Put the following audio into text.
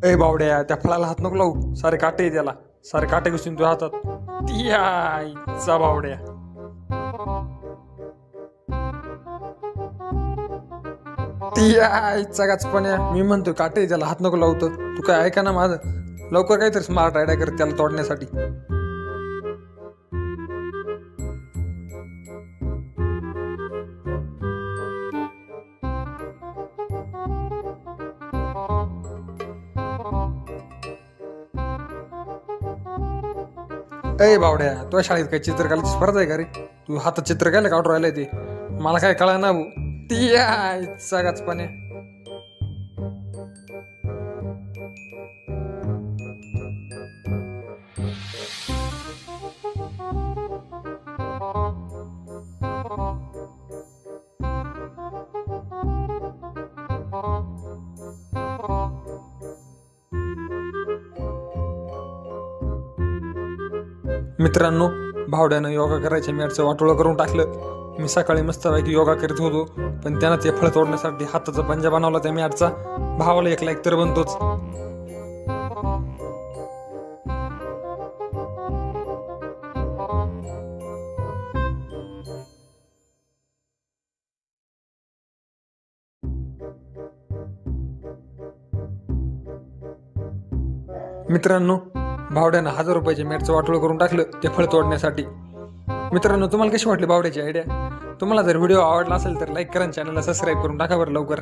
ए बावड्या, त्या फळाला हात नको लावू. सारे काटे आहे त्याला. सारे काटे घुसून तुझ्या हातात. ती आईचा बावड्या. ती आईचा गाचपण्या. मी म्हणतो काटे आहे त्याला, हात नको लावतो. तू काय ऐका ना माझं. लवकर काहीतरी स्मार्ट आयडिया कर त्याला तोडण्यासाठी. ए बावड्या, तुझ्या शाळेत काही चित्रकलेची स्पर्धा आहे का रे? तू हातात चित्र काय काढून राहिलंय ते मला काय कळा ना भाऊ. ती आईचा गाचपण्या. मित्रांनो, भावड्यानं योगा करायच्या मॅटचं वाटोळं करून टाकलं. मी सकाळी मस्तपैकी योगा करीत होतो, पण त्यानं ते फळ तोडण्यासाठी हाताचा पंजा बनवला त्या मॅटचा. भावाला एक लाईक तर बनतोच. मित्रांनो, भावड्यानं 1000 रुपयाच्या मॅटचं वाटोळं करून टाकलं ते फळ तोडण्यासाठी. मित्रांनो, तुम्हाला कशी वाटली भावड्याची आयडिया? तुम्हाला जर व्हिडिओ आवडला असेल तर लाईक करा, चॅनलला सबस्क्राईब करून टाका बरं लवकर.